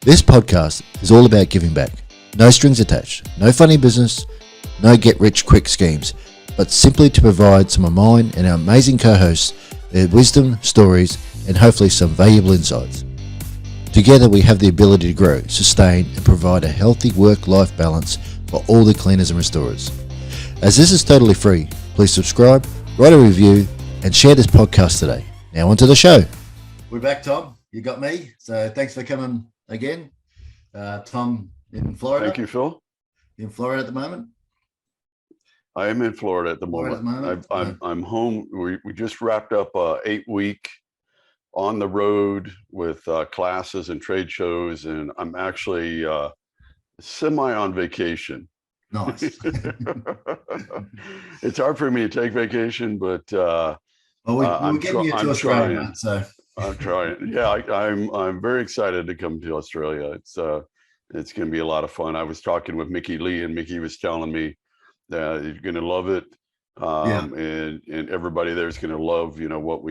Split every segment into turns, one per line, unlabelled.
This podcast is all about giving back. No strings attached, no funny business, no get-rich-quick schemes, but simply to provide some of mine and our amazing co-hosts their wisdom, stories, and hopefully some valuable insights. Together we have the ability to grow, sustain, and provide a healthy work-life balance for all the cleaners and restorers. As this is totally free, please subscribe, write a review, and share this podcast today. Now onto the show. We're back, Tom. You got me. So thanks for coming again. Tom in Florida.
Thank you, Phil.
In Florida at the moment?
I am in Florida at the moment. I'm home. We just wrapped up a 8-week on the road with classes and trade shows, and I'm actually semi on vacation.
Nice.
It's hard for me to take vacation, but
we're getting you to Australia, man, so
I'm trying. Yeah, I'm very excited to come to Australia. It's going to be a lot of fun. I was talking with Mickey Lee, and Mickey was telling me that you're going to love it, and everybody there is going to love what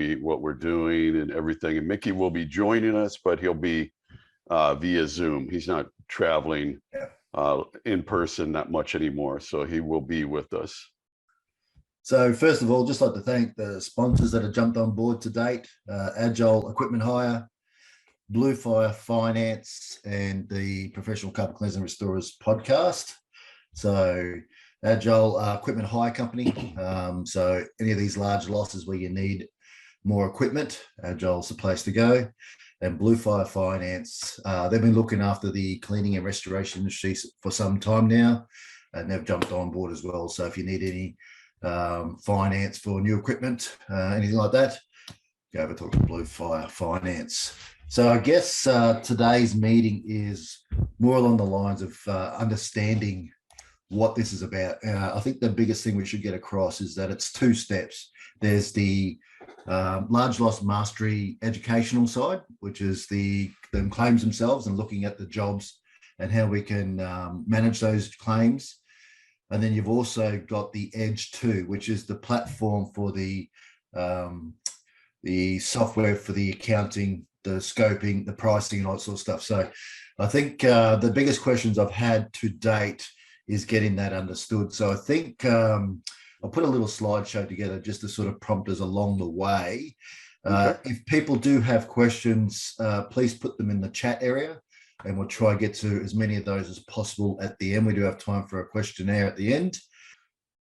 we're doing and everything. And Mickey will be joining us, but he'll be via Zoom. He's not traveling in person that much anymore, so he will be with us.
So first of all, just like to thank the sponsors that have jumped on board to date: Agile Equipment Hire, Blue Fire Finance, and the Professional Carpet Cleaners and Restorers podcast. So Agile Equipment Hire Company. So any of these large losses where you need more equipment, Agile's the place to go. And Blue Fire Finance, they've been looking after the cleaning and restoration industry for some time now, and they've jumped on board as well. So if you need any finance for new equipment, anything like that, go over talk to Blue Fire Finance. So I guess today's meeting is more along the lines of understanding what this is about. I think the biggest thing we should get across is that it's 2 steps. There's the large loss mastery educational side, which is the claims themselves and looking at the jobs and how we can manage those claims. And then you've also got the Edge 2, which is the platform for the software for the accounting, the scoping, the pricing, and all that sort of stuff. So I think the biggest questions I've had to date is getting that understood. So I think I'll put a little slideshow together just to sort of prompt us along the way. Okay. If people do have questions, please put them in the chat area, and we'll try to get to as many of those as possible at the end. We do have time for a questionnaire at the end.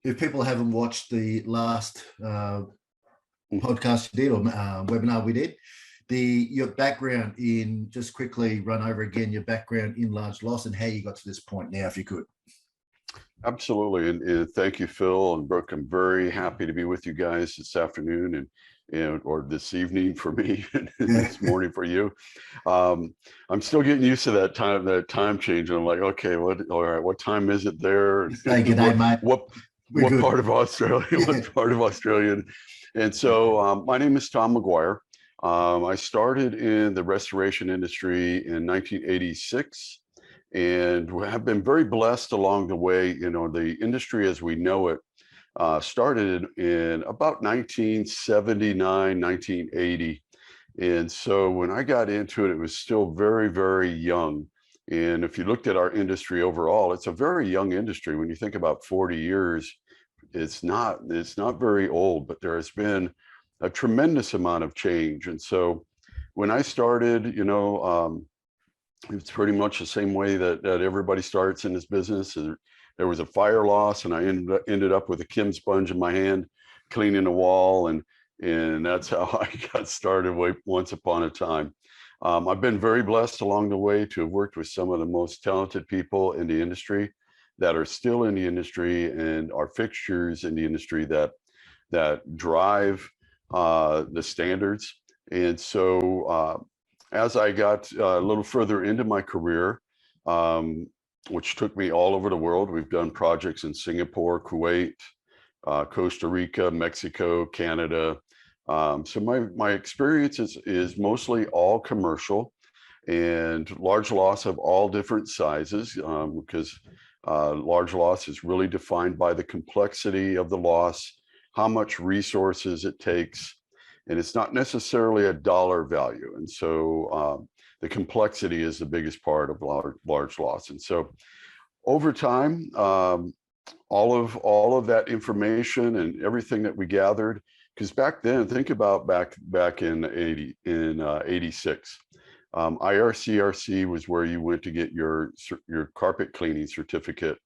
If people haven't watched the last podcast you did or webinar we did, your background in, just quickly run over again your background in large loss and how you got to this point now, if you could.
Absolutely, and thank you, Phil and Brooke. I'm very happy to be with you guys this afternoon and or this evening for me, and this morning for you. I'm still getting used to that time change. And I'm like, okay, all right, what time is it there?
Hey, good day, mate.
What part of Australia? What part of Australia? And so my name is Tom McGuire. I started in the restoration industry in 1986. And have been very blessed along the way. The industry as we know it started in about 1979, 1980. And so when I got into it, it was still very, very young. And if you looked at our industry overall, it's a very young industry. When you think about 40 years, it's not very old, but there has been a tremendous amount of change. And so when I started, it's pretty much the same way that everybody starts in this business. There was a fire loss, and I ended up with a Kim sponge in my hand, cleaning a wall, and that's how I got started once upon a time. I've been very blessed along the way to have worked with some of the most talented people in the industry that are still in the industry and are fixtures in the industry that drive the standards. And so as I got a little further into my career, which took me all over the world, we've done projects in Singapore, Kuwait, Costa Rica, Mexico, Canada. So my experience is mostly all commercial and large loss of all different sizes, because large loss is really defined by the complexity of the loss, how much resources it takes, and it's not necessarily a dollar value. And so the complexity is the biggest part of large loss. And so over time, all of that information and everything that we gathered, because back then, think about back in 86. IRCRC was where you went to get your carpet cleaning certificate.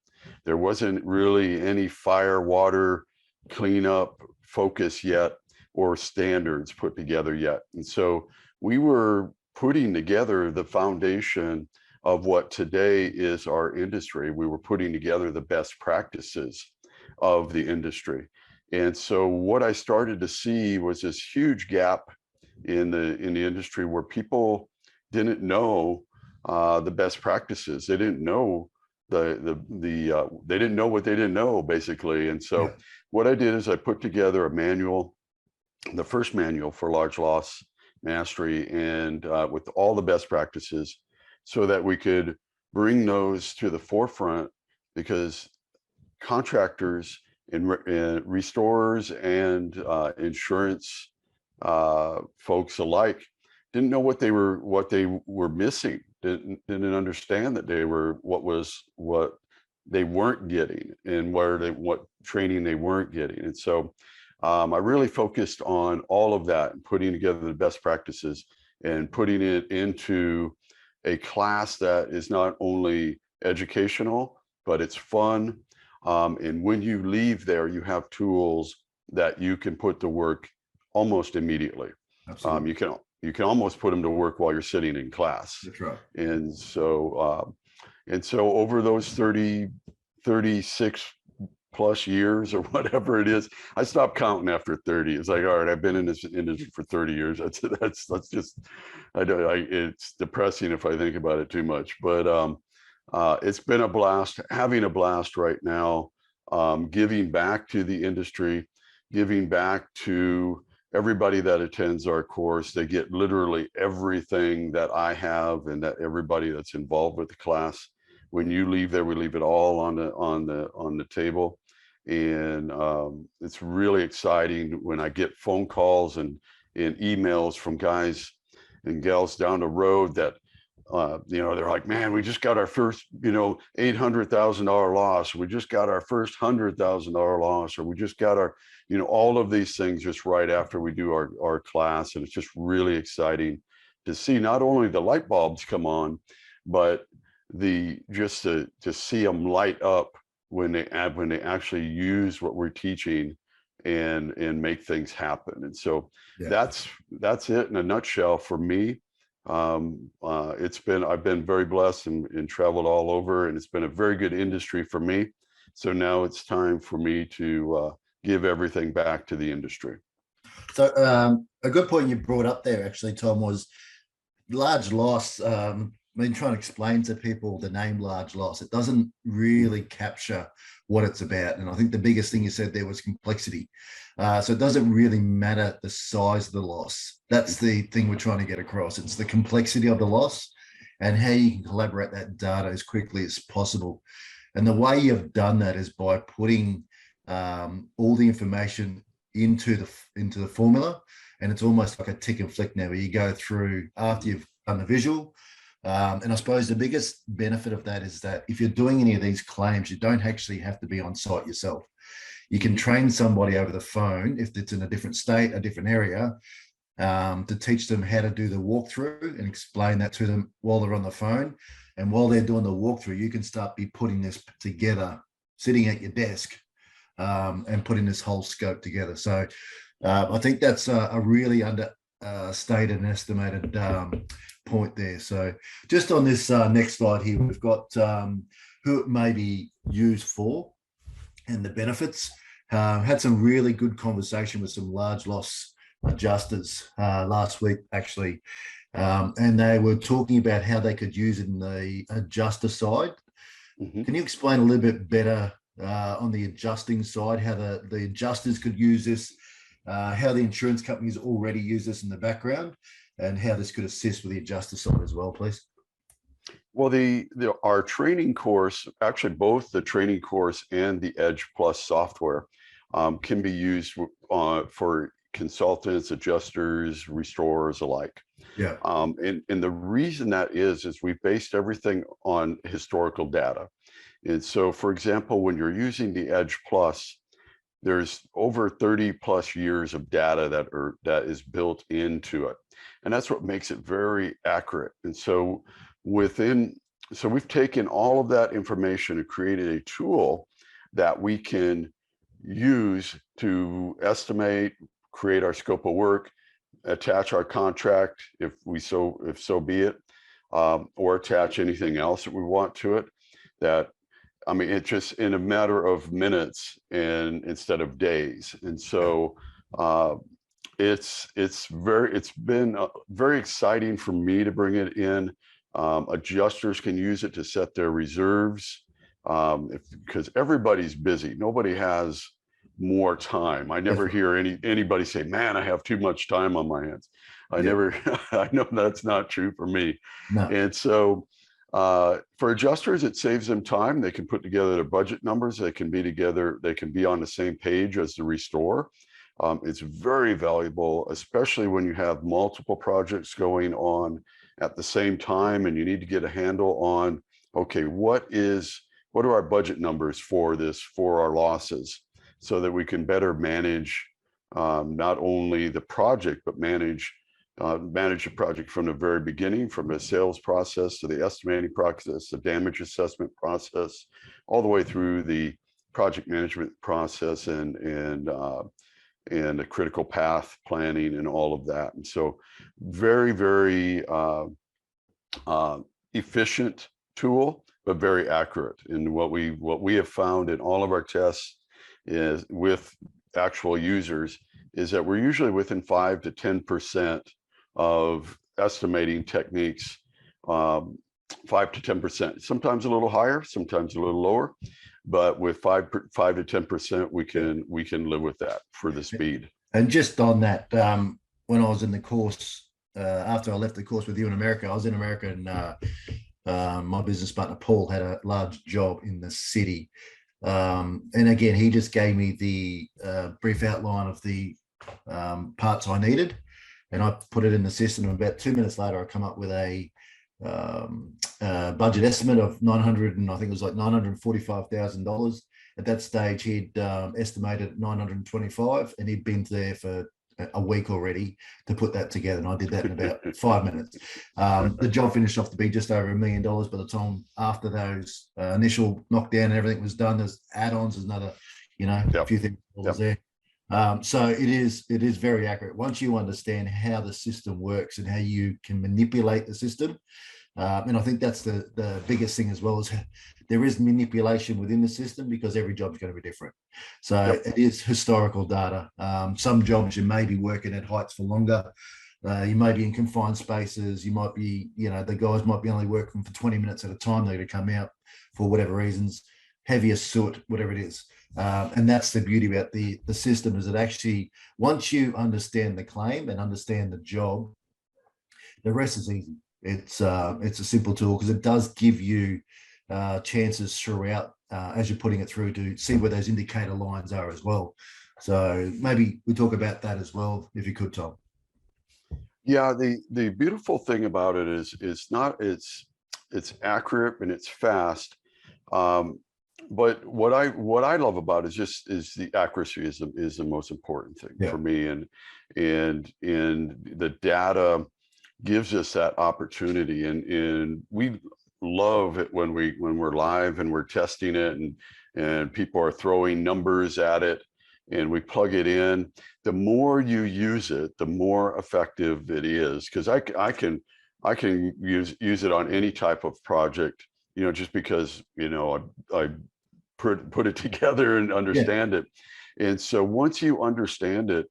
There wasn't really any fire, water cleanup focus yet or standards put together yet. And so we were putting together the foundation of what today is our industry. We were putting together the best practices of the industry. And so what I started to see was this huge gap in the industry where people didn't know the best practices. They didn't know they didn't know what they didn't know, basically. And so what I did is I put together a manual, the first manual for large loss mastery, and with all the best practices, so that we could bring those to the forefront, because contractors and restorers and insurance folks alike didn't know what they were missing, didn't understand that they were what they weren't getting, and what training they weren't getting. And so I really focused on all of that and putting together the best practices and putting it into a class that is not only educational, but it's fun. And when you leave there, you have tools that you can put to work almost immediately. You can almost put them to work while you're sitting in class.
That's right.
And so over those 36 plus years or whatever it is, I stopped counting after 30. It's like, all right, I've been in this industry for 30 years. That's just, it's depressing if I think about it too much, but it's been a blast, having a blast right now, giving back to the industry, giving back to everybody that attends our course. They get literally everything that I have and that everybody that's involved with the class. When you leave there, we leave it all on the table. And it's really exciting when I get phone calls and emails from guys and gals down the road that they're like, man, we just got our first $800,000 loss. We just got our first $100,000 loss, or we just got our all of these things just right after we do our class. And it's just really exciting to see not only the light bulbs come on, but just to see them light up when they actually use what we're teaching and make things happen. And so that's it in a nutshell for me. I've been very blessed and traveled all over, and it's been a very good industry for me. So now it's time for me to give everything back to the industry.
So a good point you brought up there, actually, Tom, was large loss. I've been trying to explain to people the name large loss. It doesn't really capture what it's about. And I think the biggest thing you said there was complexity. So it doesn't really matter the size of the loss. That's the thing we're trying to get across. It's the complexity of the loss and how you can collaborate that data as quickly as possible. And the way you've done that is by putting all the information into the formula. And it's almost like a tick and flick now, where you go through after you've done the visual. And I suppose the biggest benefit of that is that if you're doing any of these claims, you don't actually have to be on site yourself. You can train somebody over the phone, if it's in a different state, a different area, to teach them how to do the walkthrough and explain that to them while they're on the phone. And while they're doing the walkthrough, you can start putting this together, sitting at your desk, and putting this whole scope together. So I think that's a really understated and estimated point there. So just on this next slide here, we've got who it may be used for and the benefits. Had some really good conversation with some large loss adjusters last week, actually, and they were talking about how they could use it in the adjuster side. Mm-hmm. Can you explain a little bit better on the adjusting side, how the adjusters could use this, how the insurance companies already use this in the background, and how this could assist with the adjuster side as well, please?
Well, our training course, actually both the training course and the Edge Plus software can be used for consultants, adjusters, restorers alike.
Yeah.
And the reason that is we've based everything on historical data. And so, for example, when you're using the Edge Plus, there's over 30 plus years of data that is built into it. And that's what makes it very accurate. And so we've taken all of that information and created a tool that we can use to estimate, create our scope of work, attach our contract if so be it, or attach anything else that we want to it. I mean, it's just in a matter of minutes and instead of days. And so it's been very exciting for me to bring it in. Adjusters can use it to set their reserves because everybody's busy. Nobody has more time. I never hear anybody say, "Man, I have too much time on my hands." I know that's not true for me.
No.
And so for adjusters, it saves them time. They can put together their budget numbers. They can be together. They can be on the same page as the restore. It's very valuable, especially when you have multiple projects going on at the same time, and you need to get a handle on, okay, what are our budget numbers for our losses, so that we can better manage not only the project, but manage the project from the very beginning, from the sales process to the estimating process, the damage assessment process, all the way through the project management process and the critical path planning and all of that. And so very, very efficient tool, but very accurate. And what we have found in all of our tests is with actual users is that we're usually within 5 to 10% of estimating techniques, 5 to 10%, sometimes a little higher, sometimes a little lower, but with 5 to 10%, we can live with that for the speed.
And just on that, when I was in the course, after I left the course with you in America, I was in America, and my business partner Paul had a large job in the city. And again, he just gave me the brief outline of the parts I needed, and I put it in the system. And about 2 minutes later, I come up with a budget estimate of $945,000. At that stage, he'd estimated 925, and he'd been there for a week already to put that together. And I did that in about 5 minutes. The job finished off to be just over $1 million by the time after those initial knockdown and everything was done. There's add-ons, there's another, a few things there. So it is very accurate. Once you understand how the system works and how you can manipulate the system, and I think that's the biggest thing as well, is there is manipulation within the system because every job is going to be different. So it is historical data. Some jobs you may be working at heights for longer. You may be in confined spaces. You might be, the guys might be only working for 20 minutes at a time. They're going to come out for whatever reasons, heavier soot, whatever it is. And that's the beauty about the system, is that actually, once you understand the claim and understand the job, the rest is easy. It's a simple tool because it does give you chances throughout as you're putting it through to see where those indicator lines are as well. So maybe we talk about that as well, if you could, Tom.
Yeah, the beautiful thing about it is it's accurate and it's fast. But what I love about it is the accuracy is the most important thing for me, and the data gives us that opportunity, and we love it when we're live and we're testing it, and people are throwing numbers at it and we plug it in. The more you use it, the more effective it is, because I can use it on any type of project, just because I put it together and understand it. And so once you understand it,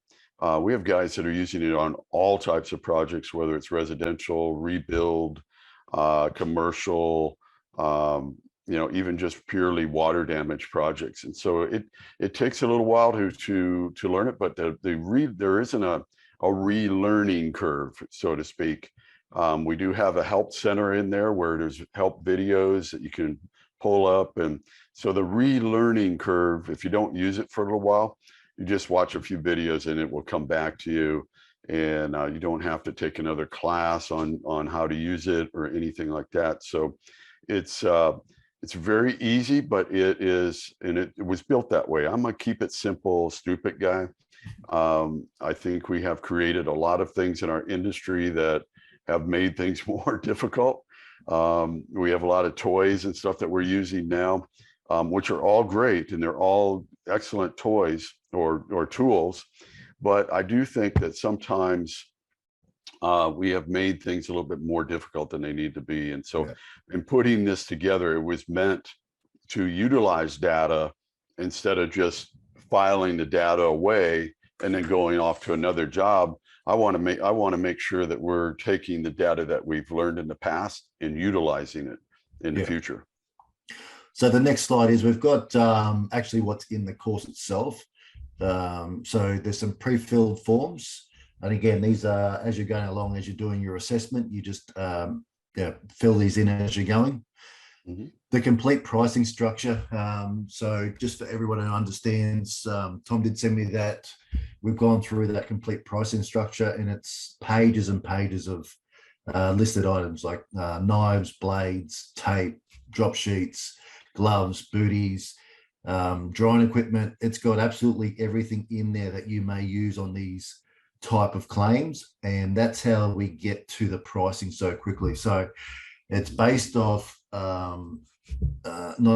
we have guys that are using it on all types of projects, whether it's residential, rebuild, commercial, even just purely water damage projects. And so it takes a little while to learn it, but there isn't a relearning curve, so to speak. We do have a help center in there where there's help videos that you can pull up. And so the relearning curve, if you don't use it for a little while, you just watch a few videos and it will come back to you. And you don't have to take another class on how to use it or anything like that. So it's very easy, but it is, and it was built that way. I'm a keep it simple, stupid guy. I think we have created a lot of things in our industry that have made things more difficult. We have a lot of toys and stuff that we're using now, which are all great, and they're all excellent toys or tools. But I do think that sometimes we have made things a little bit more difficult than they need to be. And so in putting this together, it was meant to utilize data instead of just filing the data away and then going off to another job. I want to make sure that we're taking the data that we've learned in the past and utilizing it in the future.
So the next slide is we've got actually what's in the course itself. So there's some pre-filled forms. And again, these are, as you're going along, as you're doing your assessment, you just fill these in as you're going. Mm-hmm. The complete pricing structure. So just for everyone who understands, Tom did send me that. We've gone through that complete pricing structure, and it's pages and pages of listed items like knives, blades, tape, drop sheets, gloves, booties, drawing equipment. It's got absolutely everything in there that you may use on these type of claims, and that's how we get to the pricing so quickly. So it's based off not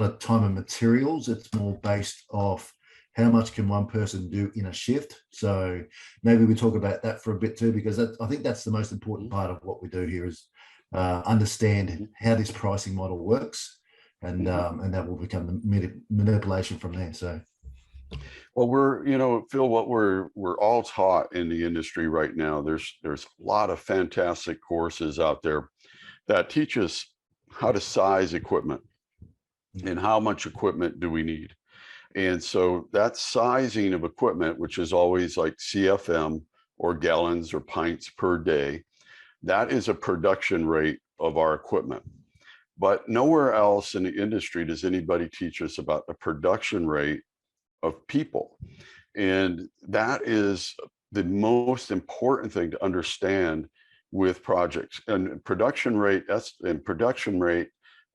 a time and materials, it's more based off how much can one person do in a shift. So maybe we talk about that for a bit too, because I think that's the most important part of what we do here is understand how this pricing model works, and that will become the manipulation from there. So
well, Phill, what we're all taught in the industry right now, there's a lot of fantastic courses out there that teach us how to size equipment and how much equipment do we need. And so that sizing of equipment, which is always like CFM or gallons or pints per day, that is a production rate of our equipment. But nowhere else in the industry does anybody teach us about the production rate of people. And that is the most important thing to understand with projects. And production rate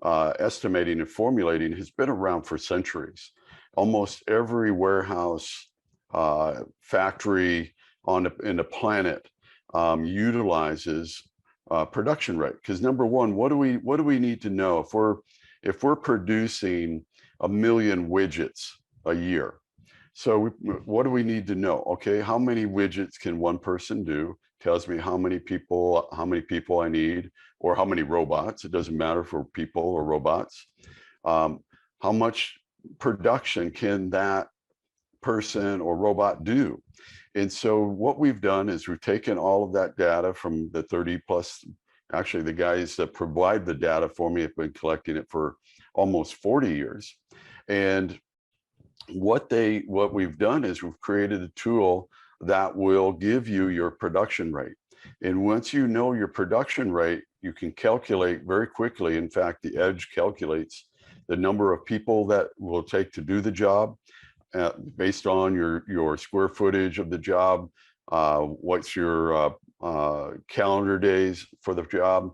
estimating and formulating has been around for centuries. Almost every warehouse, factory in the planet utilizes production rate. Because number one, what do we need to know if we're producing 1 million widgets a year? So what do we need to know? Okay, how many widgets can one person do? Tells me how many people I need, or how many robots. It doesn't matter for people or robots. How much production can that person or robot do? And so what we've done is we've taken all of that data from the 30 plus, actually the guys that provide the data for me have been collecting it for almost 40 years. And what we've done is we've created a tool that will give you your production rate. And once you know your production rate, you can calculate very quickly. In fact, the Edge calculates the number of people that will take to do the job based on your square footage of the job, what's your calendar days for the job.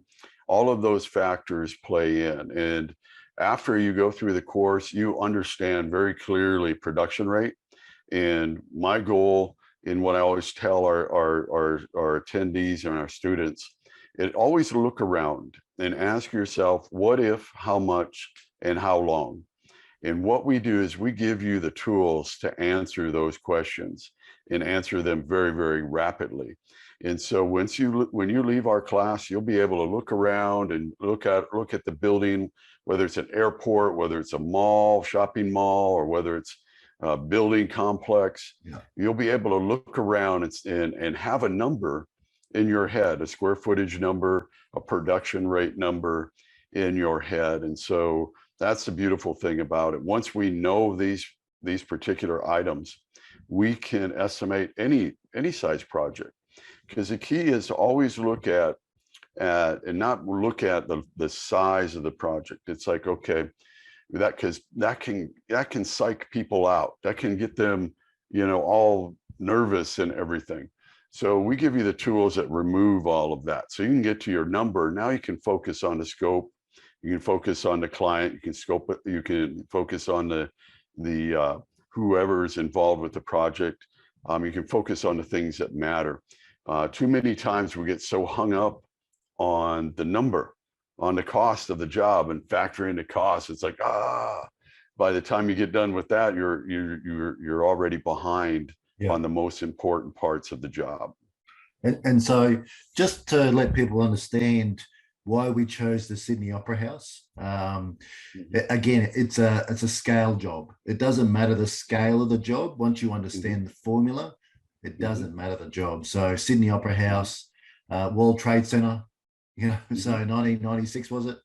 All of those factors play in. And after you go through the course, you understand very clearly production rate. And my goal, in what I always tell our attendees and our students, always look around and ask yourself, what if, how much, and how long? And what we do is we give you the tools to answer those questions and answer them very, very rapidly. And so when you leave our class, you'll be able to look around and look at the building, whether it's an airport, whether it's a mall, shopping mall, or whether it's a building complex. Yeah. You'll be able to look around and have a number in your head, a square footage number, a production rate number in your head. And so that's the beautiful thing about it. Once we know these particular items, we can estimate any size project. Because the key is to always look at and not look at the size of the project. It's like, okay, that can psych people out. That can get them all nervous and everything. So we give you the tools that remove all of that. So you can get to your number. Now you can focus on the scope. You can focus on the client. You can scope it. You can focus on the whoever is involved with the project. You can focus on the things that matter. Too many times we get so hung up on the number, on the cost of the job, and factoring the cost. It's like, by the time you get done with that, you're already behind on the most important parts of the job.
And so just to let people understand why we chose the Sydney Opera House, again, it's a scale job. It doesn't matter the scale of the job. Once you understand the formula, it doesn't matter the job. So Sydney Opera House, World Trade Center, so 1996 was it?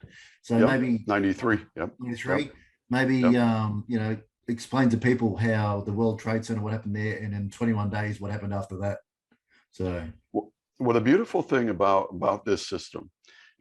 So maybe
93.
93. Maybe explain to people how the World Trade Center, what happened there, and in 21 days, what happened after that. So,
well, the beautiful thing about this system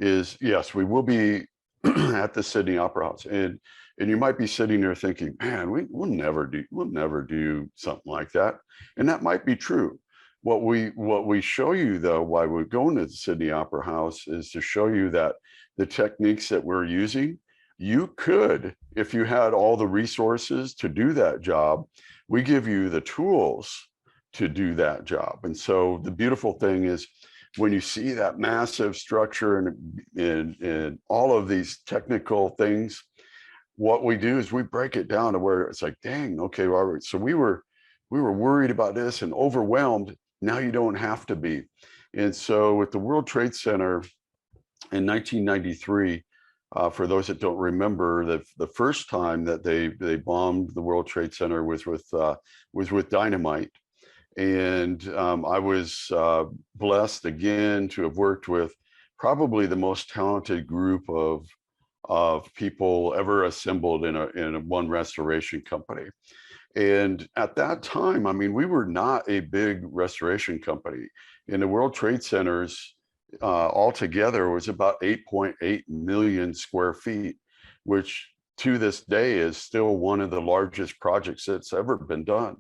is, yes, we will be at the Sydney Opera House, and you might be sitting there thinking, man, we'll never do something like that, and that might be true. What we show you, though, why we're going to the Sydney Opera House, is to show you that the techniques that we're using, you could, if you had all the resources to do that job, we give you the tools to do that job. And so the beautiful thing is, when you see that massive structure and all of these technical things, what we do is we break it down to where it's like, dang, okay, Robert, so we were worried about this and overwhelmed. Now you don't have to be. And so with the World Trade Center in 1993, for those that don't remember, the first time that they bombed the World Trade Center was with dynamite. And I was blessed again to have worked with probably the most talented group of people ever assembled in one restoration company. And at that time, I mean, we were not a big restoration company. In the World Trade Centers, altogether was about 8.8 million square feet, which to this day is still one of the largest projects that's ever been done.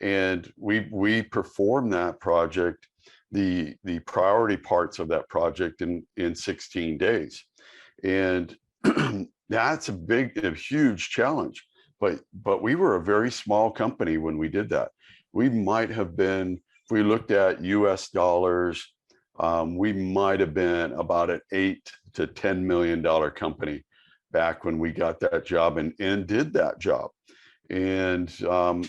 And we performed that project, the priority parts of that project in 16 days. And that's a huge challenge. But we were a very small company when we did that. We might have been, if we looked at US dollars, we might have been about an $8 to $10 million company back when we got that job and did that job. And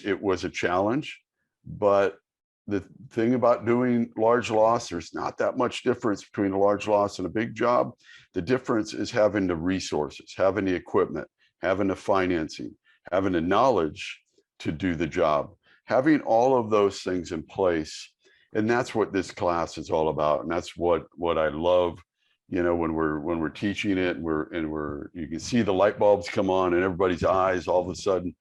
it was a challenge, but the thing about doing large loss, there's not that much difference between a large loss and a big job. The difference is having the resources, having the equipment, having the financing, having the knowledge to do the job, having all of those things in place. And that's what this class is all about. And that's what I love, when we're teaching it, and you can see the light bulbs come on in everybody's eyes all of a sudden,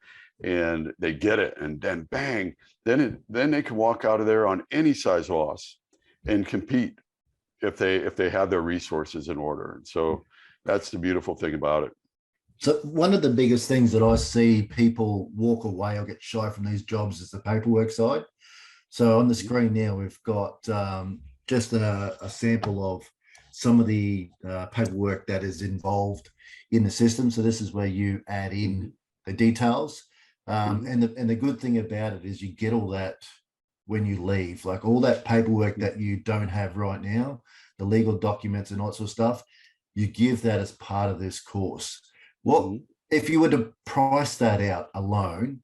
and they get it, and then bang, then they can walk out of there on any size loss and compete if they have their resources in order. And so that's the beautiful thing about it.
So one of the biggest things that I see people walk away or get shy from these jobs is the paperwork side. So on the screen now, we've got just a sample of some of the paperwork that is involved in the system. So this is where you add in the details. And the good thing about it is you get all that when you leave, like all that paperwork that you don't have right now, the legal documents and all that sort of stuff, you give that as part of this course. What if you were to price that out alone,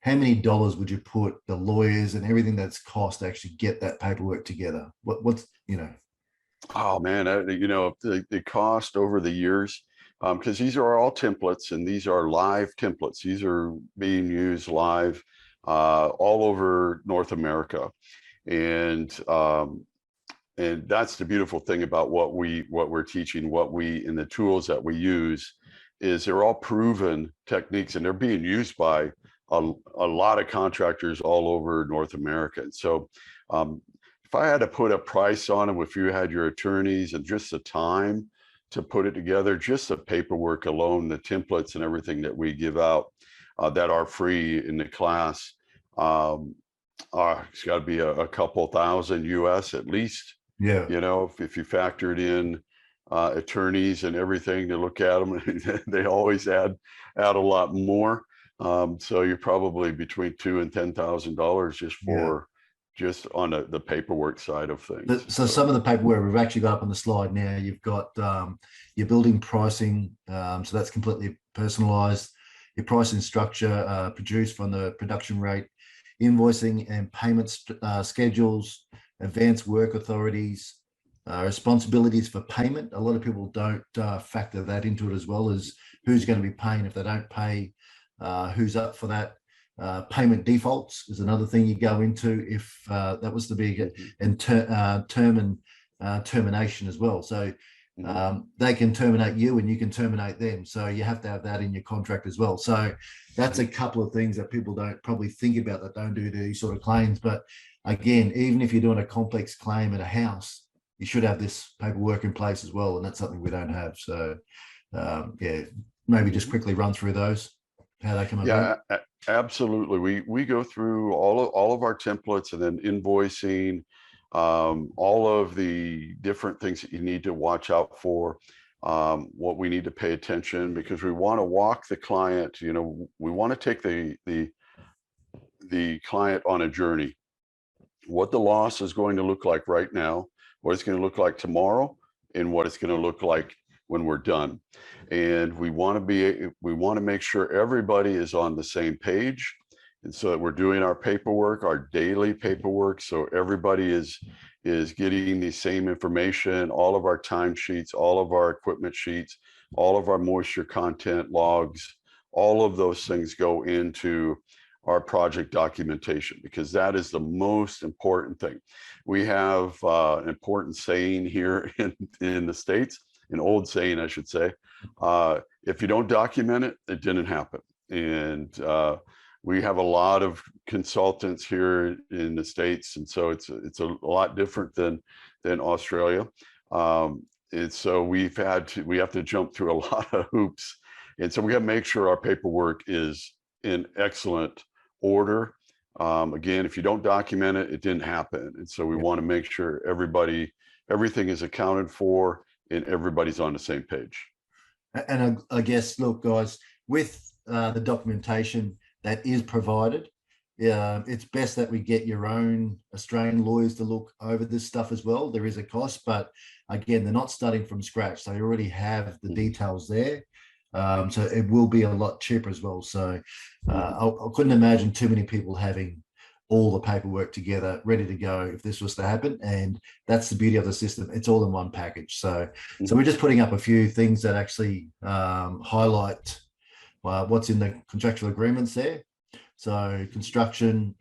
how many dollars would you put the lawyers and everything that's cost to actually get that paperwork together? What's
Oh man, the cost over the years, because these are all templates, and these are live templates. These are being used live all over North America, and that's the beautiful thing about what we're teaching, and the tools that we use, is they're all proven techniques, and they're being used by a lot of contractors all over North America. And so if I had to put a price on it, if you had your attorneys and just the time to put it together, just the paperwork alone, the templates and everything that we give out that are free in the class, Um, it's got to be a couple thousand US at least.
Yeah.
You know, if you factored in attorneys and everything to look at them, they always add a lot more. So you're probably between $2,000 and $10,000 just on the paperwork side of things.
So some of the paperwork we've actually got up on the slide now. You've got your building pricing, so that's completely personalized. Your pricing structure produced from the production rate, invoicing and payment schedules, advanced work authorities, responsibilities for payment. A lot of people don't factor that into it, as well as who's going to be paying if they don't pay, who's up for that. Payment defaults is another thing you go into if that was the big, and term and termination as well. So they can terminate you and you can terminate them. So you have to have that in your contract as well. So that's a couple of things that people don't probably think about, that don't do these sort of claims. But again, even if you're doing a complex claim at a house, you should have this paperwork in place as well. And that's something we don't have. So yeah, maybe just quickly run through those, how they come about.
Yeah, absolutely. We go through all of our templates, and then invoicing, all of the different things that you need to watch out for, what we need to pay attention, because we want to walk the client. You know, we want to take the client on a journey. What the loss is going to look like right now, what it's going to look like tomorrow, and what it's going to look like when we're done. And we want to make sure everybody is on the same page, and so that we're doing our paperwork, our daily paperwork, so everybody is getting the same information. All of our timesheets, all of our equipment sheets, all of our moisture content logs, all of those things go into our project documentation, because that is the most important thing. We have an important saying here in the States, an old saying, I should say. If you don't document it, it didn't happen. And we have a lot of consultants here in the States, and so it's a lot different than Australia. And so we have to jump through a lot of hoops, and so we have to make sure our paperwork is in excellent order. Again, if you don't document it, it didn't happen. And so we want to make sure everything is accounted for and everybody's on the same page.
And I guess, look, guys, with the documentation that is provided, it's best that we get your own Australian lawyers to look over this stuff as well. There is a cost, but again, they're not starting from scratch. They already have the details there. So it will be a lot cheaper as well. So I couldn't imagine too many people having all the paperwork together, ready to go if this was to happen. And that's the beauty of the system. It's all in one package. So we're just putting up a few things that actually highlight what's in the contractual agreements there. So construction,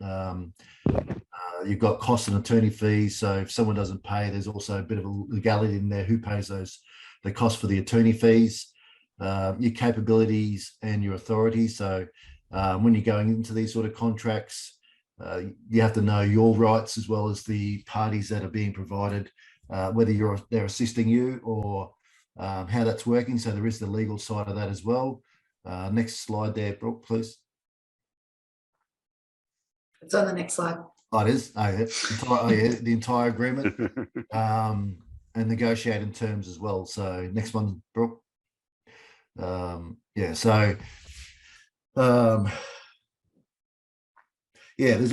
you've got costs and attorney fees. So if someone doesn't pay, there's also a bit of a legality in there, who pays the cost for the attorney fees. Your capabilities and your authority. So when you're going into these sort of contracts, you have to know your rights as well as the parties that are being provided, whether they're assisting you or how that's working. So there is the legal side of that as well. Next slide there, Brooke, please.
It's on the next slide.
Oh, it is. The entire agreement and negotiating terms as well. So next one, Brooke. There's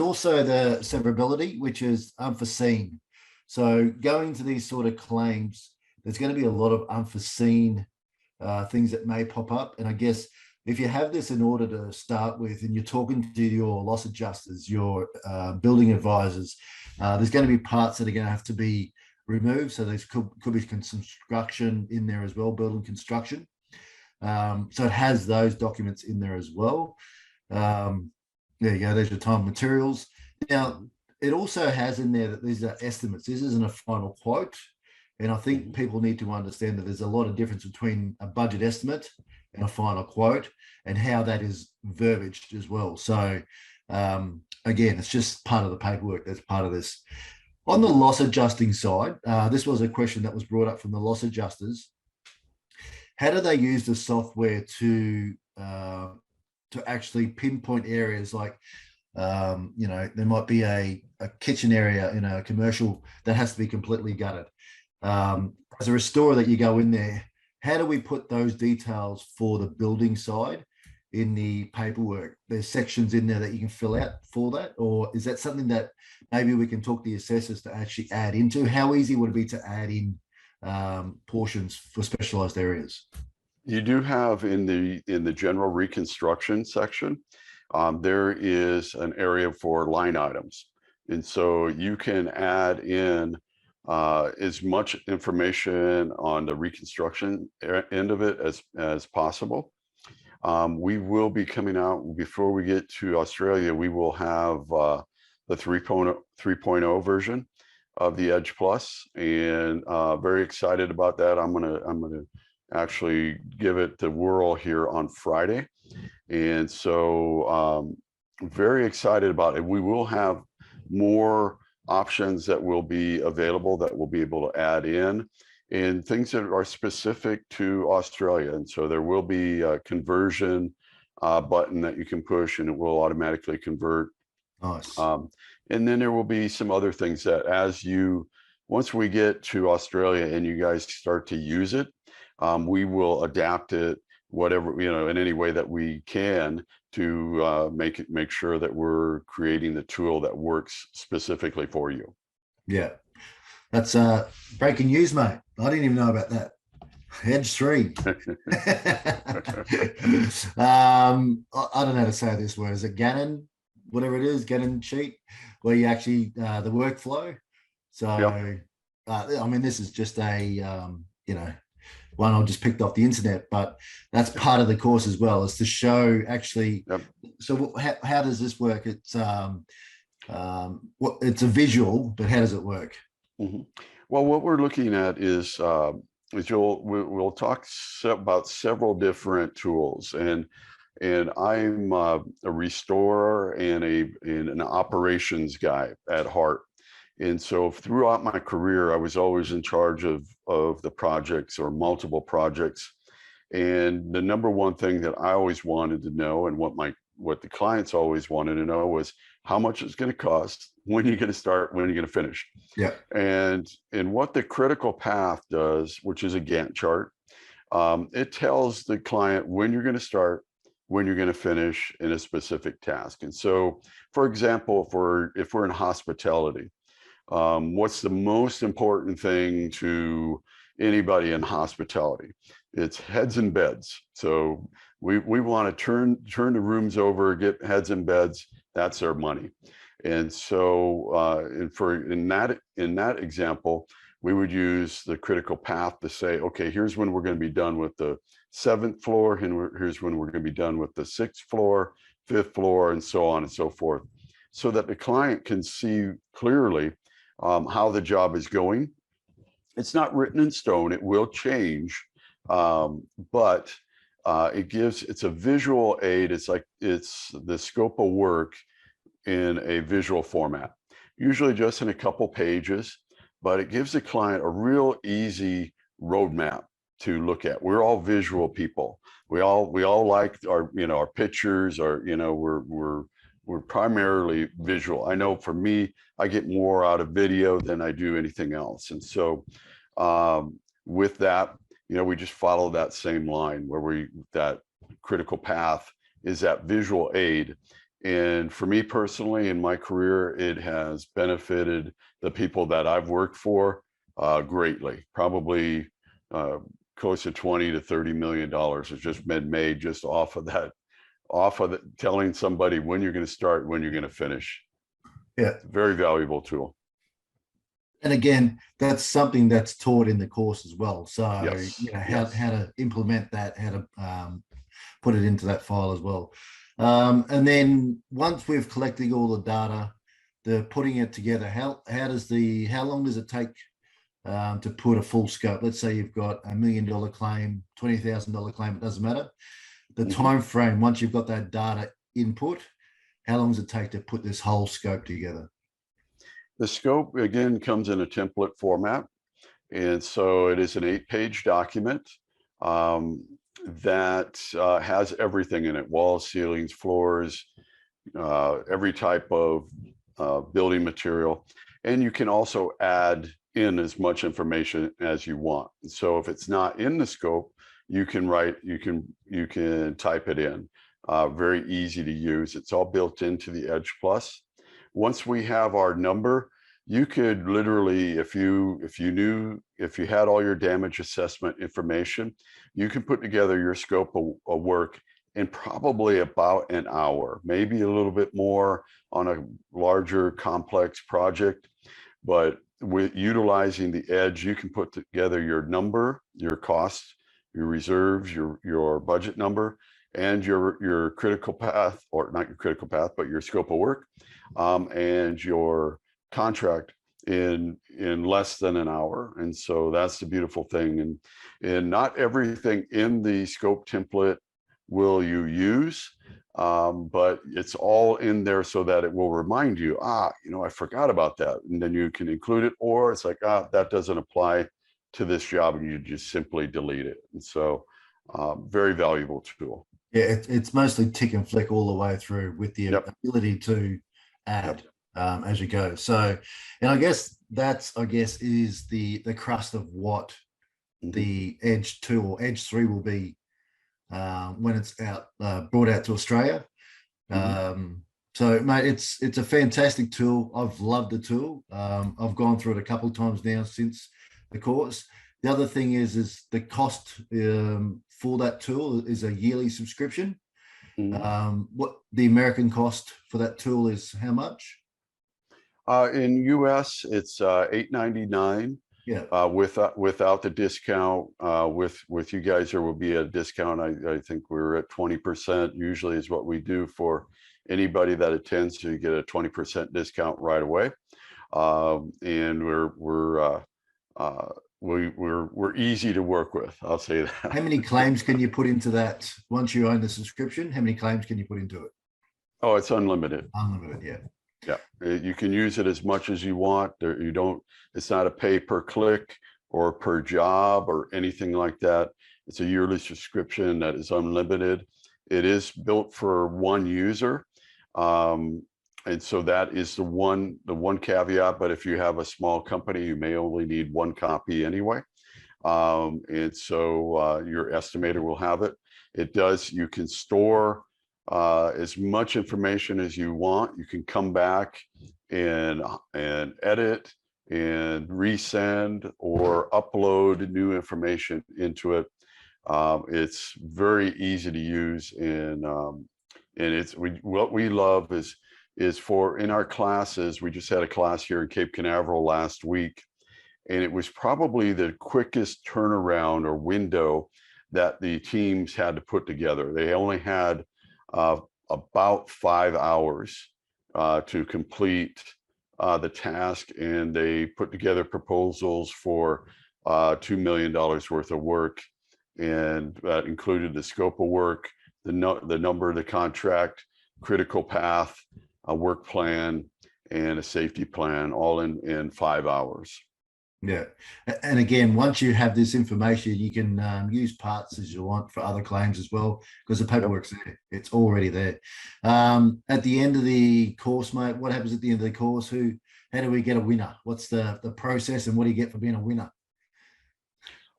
also the severability, which is unforeseen. So going to these sort of claims, there's going to be a lot of unforeseen things that may pop up. And I guess if you have this in order to start with, and you're talking to your loss adjusters, your building advisors, there's going to be parts that are going to have to be removed. So there's could be construction in there as well, building construction. So it has those documents in there as well. There you go. There's your time materials. Now, it also has in there that these are estimates. This isn't a final quote. And I think people need to understand that there's a lot of difference between a budget estimate and a final quote, and how that is verbiaged as well. So again, it's just part of the paperwork that's part of this. On the loss adjusting side, this was a question that was brought up from the loss adjusters. How do they use the software to actually pinpoint areas? Like You know, there might be a kitchen area in a commercial that has to be completely gutted. As a restorer that you go in there, how do we put those details for the building side in the paperwork? There's sections in there that you can fill out for that, or is that something that maybe we can talk to the assessors to actually add into? How easy would it be to add in portions for specialized areas?
You do have in the general reconstruction section, there is an area for line items. And so you can add in as much information on the reconstruction end of it as possible. We will be coming out before we get to Australia. We will have the 3.0 version of the Edge Plus, and very excited about that. I'm gonna actually give it the whirl here on Friday, and so very excited about it. We will have more options that will be available that we'll be able to add in, and things that are specific to Australia. And so there will be a conversion button that you can push, and it will automatically convert.
Nice.
And then there will be some other things that once we get to Australia and you guys start to use it, we will adapt it, whatever, you know, in any way that we can to make sure that we're creating the tool that works specifically for you.
Yeah. That's breaking news, mate. I didn't even know about that. Edge 3. I don't know how to say this word. Is it Gannon? Whatever it is, Gannon sheet, where you actually the workflow. So,
Yep.
I mean, this is just a you know, one I just picked off the internet, but that's part of the course as well, is to show actually.
Yep.
So, how does this work? It's it's a visual, but how does it work?
Mm-hmm. Well, what we're looking at is we'll talk about several different tools, and I'm a restorer and an operations guy at heart. And so throughout my career, I was always in charge of the projects or multiple projects. And the number one thing that I always wanted to know, and what the clients always wanted to know, was how much it's going to cost, when you're going to start, when you're going to finish.
Yeah.
And what the critical path does, which is a Gantt chart, it tells the client when you're going to start, when you're going to finish in a specific task. And so, for example, if we're in hospitality, what's the most important thing to anybody in hospitality? It's heads and beds. So we want to turn the rooms over, get heads and beds. That's our money. And so in that example, we would use the critical path to say, okay, here's when we're going to be done with the 7th floor, and here's when we're going to be done with the 6th floor, 5th floor, and so on and so forth, so that the client can see clearly how the job is going. It's not written in stone, it will change, but it's a visual aid. It's the scope of work in a visual format, usually just in a couple pages, but it gives the client a real easy roadmap to look at. We're all visual people. We all like our pictures, we're primarily visual. I know for me, I get more out of video than I do anything else. And so with that, we just follow that same line where that critical path is that visual aid. And for me personally, in my career, it has benefited the people that I've worked for greatly. Probably close to $20 to $30 million has just been made just off of telling somebody when you're going to start, when you're going to finish.
Yeah.
Very valuable tool.
And again, that's something that's taught in the course as well. So,
yes.
How to implement that, how to put it into that file as well. And then once we've collected all the data, the putting it together, how long does it take to put a full scope? Let's say you've got $1 million claim, $20,000 claim, it doesn't matter. The time frame, once you've got that data input, how long does it take to put this whole scope together?
The scope, again, comes in a template format. And so it is an 8-page document that has everything in it: walls, ceilings, floors, every type of building material. And you can also add in as much information as you want. So if it's not in the scope, you can type it in. Very easy to use. It's all built into the Edge Plus. Once we have our number, you could literally, if you had all your damage assessment information, you can put together your scope of work in probably about an hour, maybe a little bit more on a larger complex project. But with utilizing the Edge, you can put together your number, your cost, your reserves, your budget number, and your critical path, or not your critical path, but your scope of work, and your contract in less than an hour. And so that's the beautiful thing. And not everything in the scope template will you use, but it's all in there so that it will remind you, I forgot about that. And then you can include it, or it's like, that doesn't apply to this job, and you just simply delete it. And so very valuable tool.
Yeah, it's mostly tick and flick all the way through with the ability to add as you go. So, and I guess is the crust of what the Edge 2 or Edge 3 will be when it's brought out to Australia. So, mate, it's a fantastic tool. I've loved the tool. I've gone through it a couple of times now since the course. The other thing is the cost for that tool is a yearly subscription. What the American cost for that tool is, how much?
In US, it's $8.99.
Yeah.
Without the discount, with you guys, there will be a discount. I think we're at 20% usually is what we do for anybody that attends. So you get a 20% discount right away. And we're easy to work with. I'll say that.
How many claims can you put into that once you own the subscription? How many claims can you put into it?
Oh, it's unlimited.
Unlimited, yeah.
Yeah, you can use it as much as you want. It's not a pay per click or per job or anything like that. It's a yearly subscription that is unlimited. It is built for one user. And so that is the one caveat. But if you have a small company, you may only need one copy anyway. And so your estimator will have it. You can store as much information as you want. You can come back and edit and resend or upload new information into it. It's very easy to use, and what we love is for in our classes. We just had a class here in Cape Canaveral last week, and it was probably the quickest turnaround or window that the teams had to put together. They only had about 5 hours to complete the task, and they put together proposals for $2 million worth of work, and that included the scope of work, the number of the contract, critical path, a work plan, and a safety plan, all in 5 hours.
Yeah. And again, once you have this information, you can use parts as you want for other claims as well, because the paperwork's there. It's already there. At the end of the course, mate, what happens at the end of the course? How do we get a winner? What's the process, and what do you get for being a winner?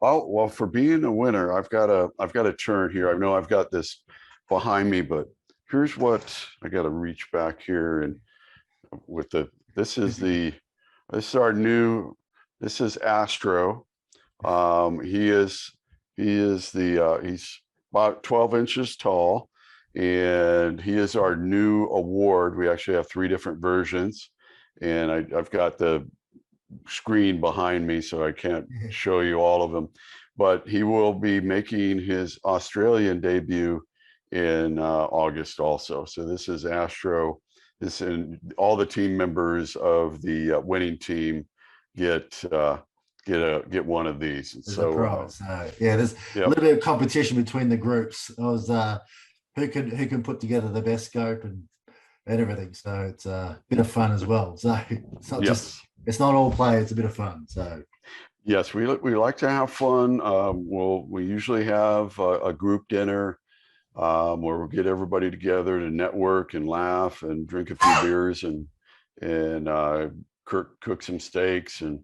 Oh, well, for being a winner, I've got a turn here. I know I've got this behind me, but here's what I got to reach back here. And this is Astro. He's about 12 inches tall, and he is our new award. We actually have 3 different versions, and I've got the screen behind me, so I can't show you all of them, but he will be making his Australian debut in August also. So this is Astro. And all the team members of the winning team get one of these. And so
yeah, there's a little bit of competition between the groups. It was who can put together the best scope and everything. So it's a bit of fun as well. So it's not it's not all play, it's a bit of fun. So
yes, we like to have fun. We usually have a group dinner where we'll get everybody together to network and laugh and drink a few beers and cook some steaks and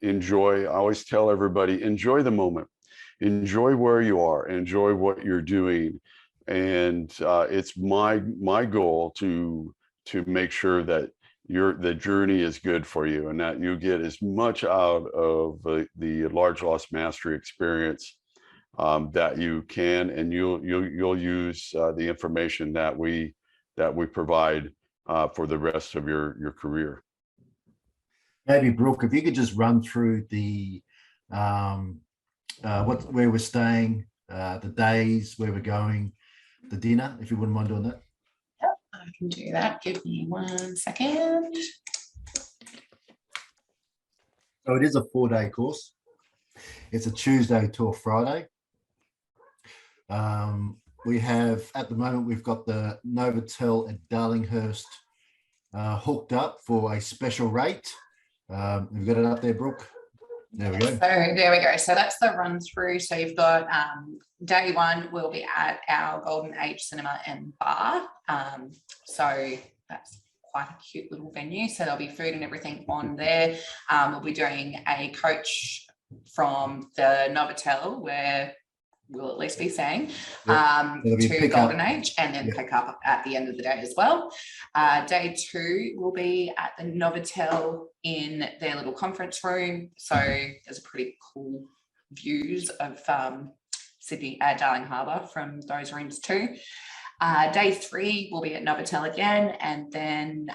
enjoy. I always tell everybody, enjoy the moment, enjoy where you are, enjoy what you're doing. And it's my goal to make sure that the journey is good for you and that you get as much out of the large loss mastery experience that you can, and you'll use the information that we provide for the rest of your career.
Maybe Brooke, if you could just run through the where we're staying, the days, where we're going, the dinner, if you wouldn't mind doing that.
Yep, I can do that. Give me 1 second.
So it is a 4-day course. It's a Tuesday to a Friday. We have, at the moment, we've got the Novotel at Darlinghurst hooked up for a special rate. We've got it up there, Brooke. There we go.
So there we go. So that's the run through. So you've got day one will be at our Golden Age Cinema and Bar. So that's quite a cute little venue. So there'll be food and everything on there. We'll be doing a coach from the Novotel where we'll at least be staying to Golden Age, and then pick up at the end of the day as well. Day two will be at the Novotel in their little conference room. So there's a pretty cool views of Sydney, Darling Harbour from those rooms too. Day three will be at Novotel again, and then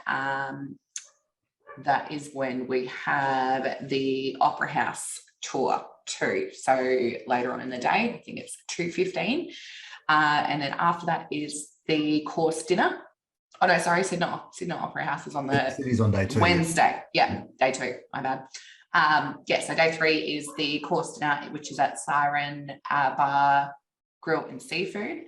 that is when we have the Opera House tour too. So later on in the day, I think it's 2:15, and then after that is the course dinner. Oh no, sorry, Sydney Opera House is on the
Sydney's on day two.
Wednesday. Yeah, day two. My bad. So day three is the course dinner, which is at Siren Bar Grill and Seafood,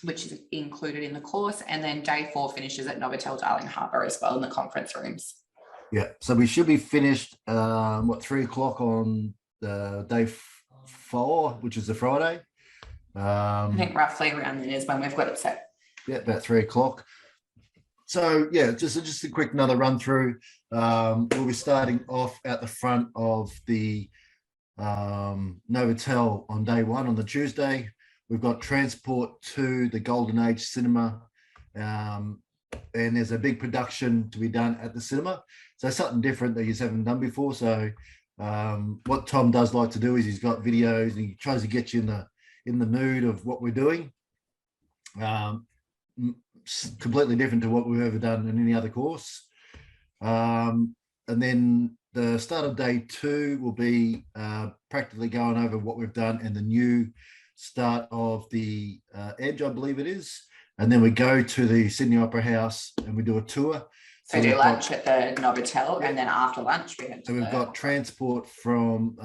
which is included in the course, and then day four finishes at Novotel Darling Harbour as well in the conference rooms.
Yeah, so we should be finished 3 o'clock on the day 4, which is the Friday.
I think roughly around then is when we've got it set.
Yeah, about 3 o'clock. So yeah, just a quick another run through. We'll be starting off at the front of the Novotel on day 1 on the Tuesday. We've got transport to the Golden Age Cinema, and there's a big production to be done at the cinema. So something different that you haven't done before. So what Tom does like to do is he's got videos and he tries to get you in the mood of what we're doing. Completely different to what we've ever done in any other course. And then the start of day 2 will be practically going over what we've done and the new start of the Edge, I believe it is. And then we go to the Sydney Opera House and we do a tour.
So we do lunch at the Novotel, and then after lunch
we've got transport from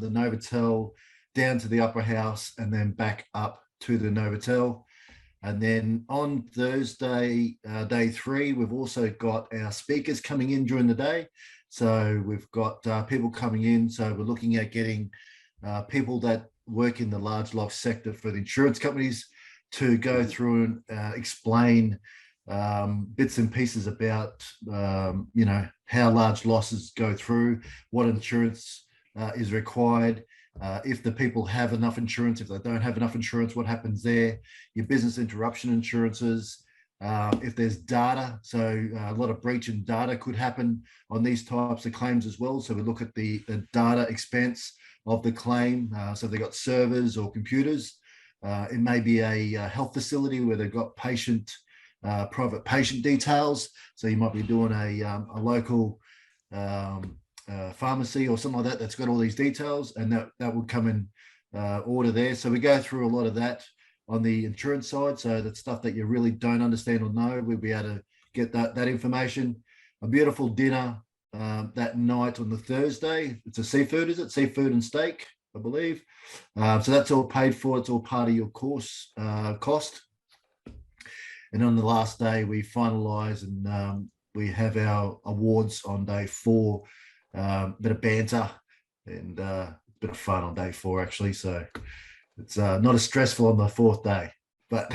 the Novotel down to the Opera House and then back up to the Novotel. And then on Thursday, day 3, we've also got our speakers coming in during the day. So we've got people coming in. So we're looking at getting people that work in the large loss sector for the insurance companies to go through and explain bits and pieces about, how large losses go through, what insurance is required, if the people have enough insurance, if they don't have enough insurance, what happens there, your business interruption insurances, if there's data. So a lot of breach in data could happen on these types of claims as well. So we look at the data expense of the claim. So if they've got servers or computers, it may be a health facility where they've got private patient details. So you might be doing a local pharmacy or something like that that's got all these details, and that would come in order there. So we go through a lot of that on the insurance side. So that's stuff that you really don't understand or know, we'll be able to get that information. A beautiful dinner that night on the Thursday. It's a seafood, is it? Seafood and steak, I believe. So that's all paid for. It's all part of your course cost. And on the last day, we finalise and we have our awards on day 4. Bit of banter and a bit of fun on day 4, actually. So It's not as stressful on the fourth day, but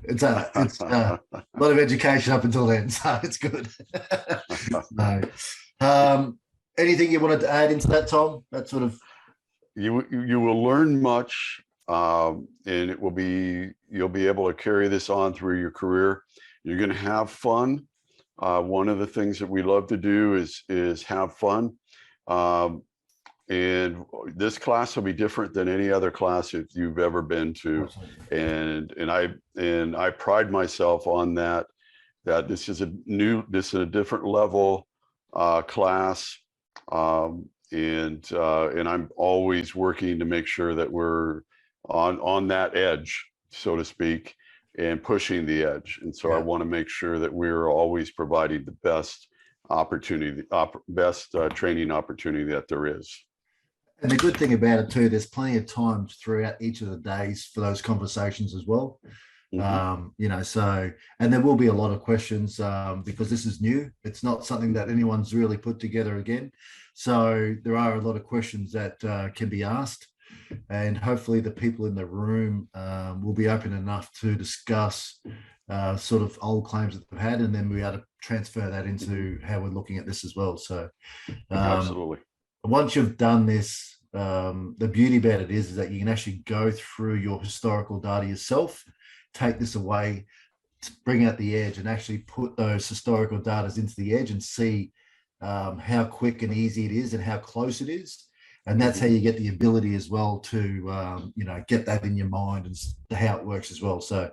it's a lot of education up until then, so it's good. No. Anything you wanted to add into that, Tom? That sort of
you will learn much, and you'll be able to carry this on through your career. You're going to have fun. One of the things that we love to do is have fun. And this class will be different than any other class if you've ever been to. And I pride myself on that this is a different level class. And I'm always working to make sure that we're on that edge, so to speak, and pushing the edge. And so I want to make sure that we're always providing the best opportunity, best training opportunity that there is.
And the good thing about it too, there's plenty of time throughout each of the days for those conversations as well. So, and there will be a lot of questions because this is new. It's not something that anyone's really put together again. So there are a lot of questions that can be asked, and hopefully the people in the room will be open enough to discuss sort of old claims that they've had, and then we'll be able to transfer that into how we're looking at this as well. So
absolutely.
Once you've done this, the beauty about it is that you can actually go through your historical data yourself, take this away, bring out the edge, and actually put those historical data into the edge and see how quick and easy it is and how close it is. And that's how you get the ability as well to, get that in your mind and how it works as well. So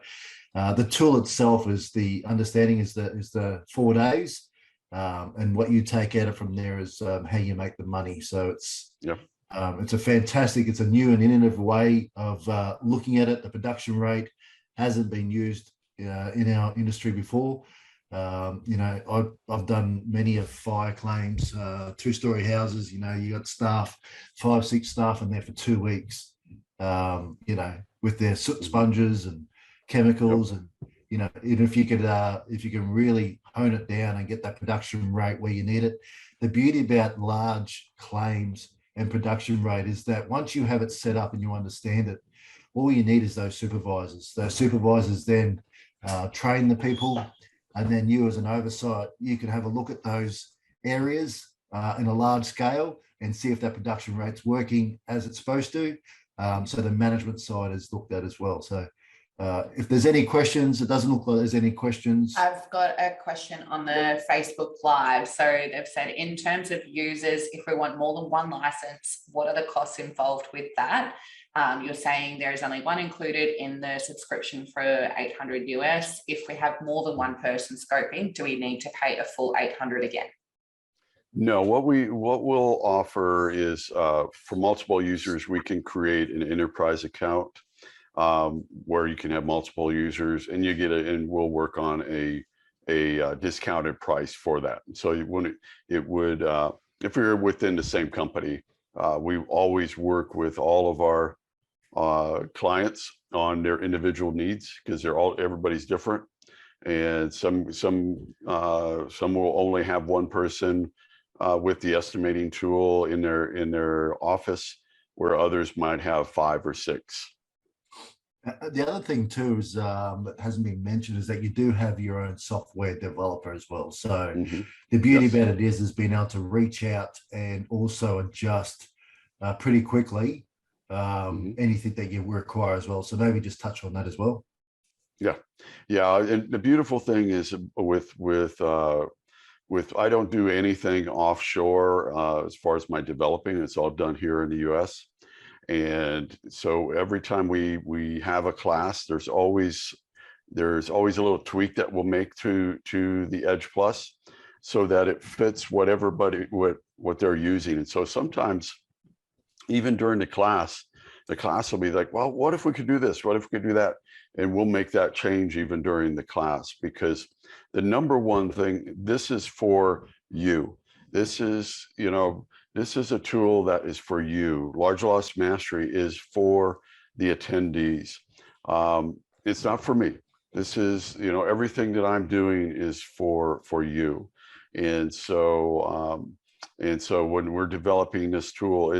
the tool itself is the understanding is the 4 days. And what you take out of from there is how you make the money. So it's it's a new and innovative way of looking at it. The production rate hasn't been used in our industry before. I've done many of fire claims, 2-story houses. You got staff, 5-6 staff in there for 2 weeks. With their soot sponges and chemicals and. Even if you can really hone it down and get that production rate where you need it. The beauty about large claims and production rate is that once you have it set up and you understand it, all you need is those supervisors. Those supervisors then train the people, and then you as an oversight, you can have a look at those areas in a large scale and see if that production rate's working as it's supposed to. So the management side is looked at as well. So if there's any questions, it doesn't look like there's any questions.
I've got a question on the Facebook Live. So they've said, in terms of users, if we want more than one license, what are the costs involved with that? You're saying there is only one included in the subscription for $800 US. If we have more than one person scoping, do we need to pay a full $800 again?
No, what we'll offer is for multiple users, we can create an enterprise account where you can have multiple users, and you get and we'll work on a discounted price for that. So it would if we were within the same company, we always work with all of our clients on their individual needs, because everybody's different, and some will only have one person with the estimating tool in their office, where others might have 5 or 6.
The other thing too is that hasn't been mentioned is that you do have your own software developer as well. So the beauty about it is being able to reach out and also adjust pretty quickly anything that you require as well. So maybe just touch on that as well.
Yeah. And the beautiful thing is with I don't do anything offshore as far as my developing. It's all done here in the US. And so every time we have a class, there's always a little tweak that we'll make to the Edge Plus, so that it fits what they're using. And so sometimes even during the class will be like, well, what if we could do this? What if we could do that? And we'll make that change even during the class, because the number one thing, this is for you. This is a tool that is for you. Large loss mastery is for the attendees. It's not for me. This is, everything that I'm doing is for you. And so when we're developing this tool,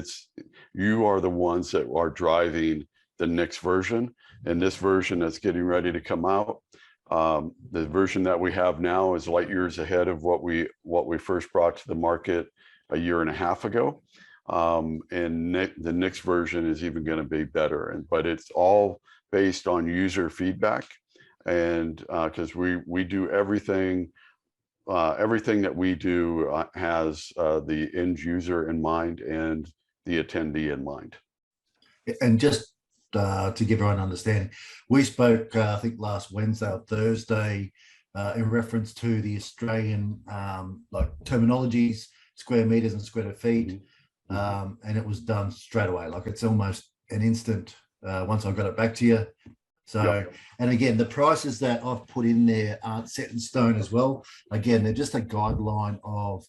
you are the ones that are driving the next version, and this version that's getting ready to come out. The version that we have now is light years ahead of what we first brought to the market a year and a half ago. And the next version is even going to be better, but it's all based on user feedback, and because we do everything that we do has the end user in mind and the attendee in mind.
And just to give everyone an understanding, we spoke, I think last Wednesday or Thursday, in reference to the Australian like terminologies, square meters and square feet, and it was done straight away. Like it's almost an instant once I got it back to you. So, yep. And again, the prices that I've put in there aren't set in stone as well. Again, they're just a guideline of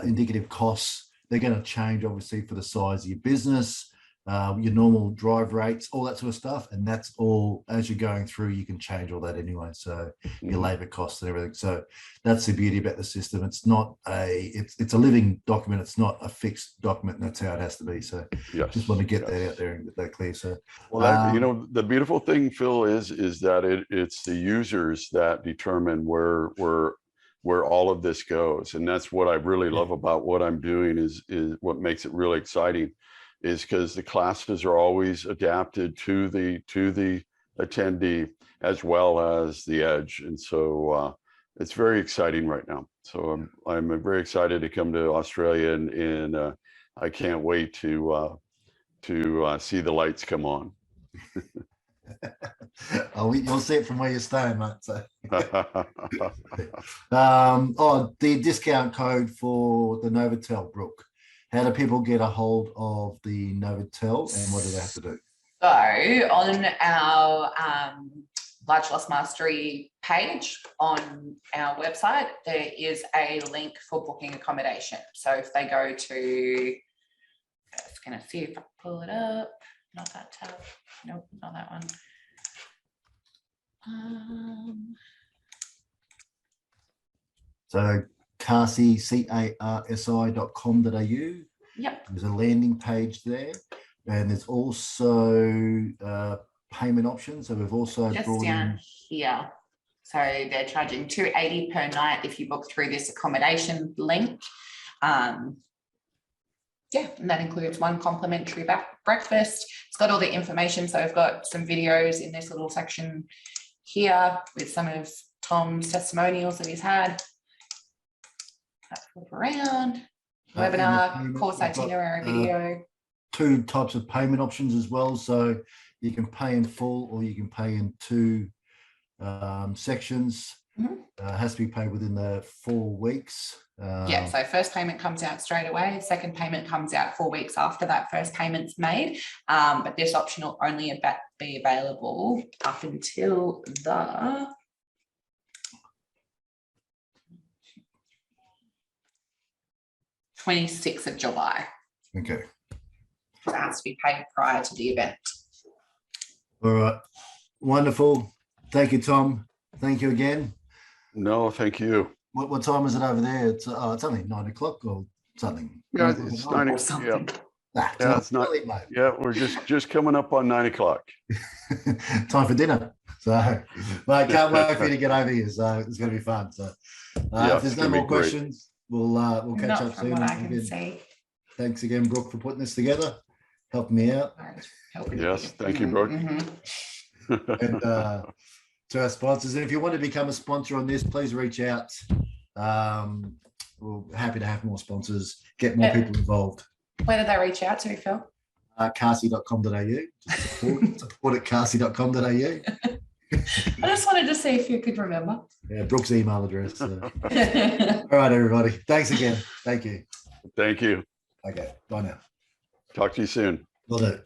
indicative costs. They're going to change, obviously, for the size of your business, your normal drive rates, all that sort of stuff. And that's all, as you're going through, you can change all that anyway. So your labor costs and everything. So that's the beauty about the system. It's not it's a living document. It's not a fixed document, and that's how it has to be. So just want to get that out there and get that clear. So,
well, you know, the beautiful thing, Phill, is that it's the users that determine where all of this goes. And that's what I really love about what I'm doing is what makes it really exciting, is because the classes are always adapted to the attendee as well as the edge. And so it's very exciting right now. So I'm very excited to come to Australia, and I can't wait to see the lights come on.
Oh, you'll see it from where you're staying, mate. So. The discount code for the Novotel, Brooke. How do people get a hold of the Novotel, and what do they have to do?
So on our Large Loss Mastery page on our website, there is a link for booking accommodation. So if they go to, I'm just going to see if I pull it up. Not that tab. Nope, not that one.
So CARSI, CARSI.com.au.
Yep.
There's a landing page there, and there's also payment options. So we've also
just
brought
down
in
here. So they're charging $280 per night if you book through this accommodation link. Yeah, and that includes one complimentary breakfast. It's got all the information. So I've got some videos in this little section here with some of Tom's testimonials that he's had. Flip around, webinar, course itinerary video. 2
types of payment options as well. So you can pay in full, or you can pay in 2 sections. Has to be paid within the 4 weeks.
Yeah, so first payment comes out straight away. Second payment comes out 4 weeks after that first payment's made. But this option will only be available up until the 26th of July.
Okay.
So it has to be paid prior to the event.
All right. Wonderful. Thank you, Tom. Thank you again.
No, thank you.
What time is it over there? It's only 9 o'clock or something.
Yeah, it's 9
or something.
Yeah,
it's not.
Early, mate.
Yeah, we're just coming up on 9 o'clock.
Time for dinner. So, mate, can't wait for you to get over here. So it's going to be fun. So, if there's no more questions, we'll catch up soon.
What I can see.
Thanks again, Brooke, for putting this together, helping me out.
Yes, thank you, Brooke.
And to our sponsors, and if you want to become a sponsor on this, please reach out. We're happy to have more sponsors, get more people involved.
Where do they reach out to, Phill?
CARSI.com.au. Support at CARSI.com.au.
I just wanted to see if you could remember.
Yeah, Brooke's email address. All right, everybody. Thanks again. Thank you.
Thank you.
Okay, bye now.
Talk to you soon.
Will do.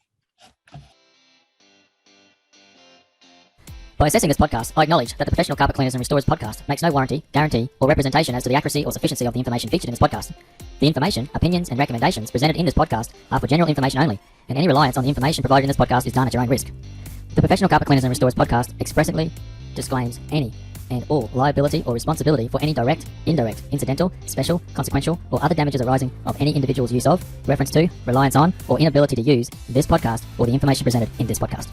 By assessing this podcast, I acknowledge that the Professional Carpet Cleaners and Restorers podcast makes no warranty, guarantee, or representation as to the accuracy or sufficiency of the information featured in this podcast. The information, opinions, and recommendations presented in this podcast are for general information only, and any reliance on the information provided in this podcast is done at your own risk. The Professional Carpet Cleaners and Restorers podcast expressly disclaims any and all liability or responsibility for any direct, indirect, incidental, special, consequential, or other damages arising of any individual's use of, reference to, reliance on, or inability to use this podcast or the information presented in this podcast.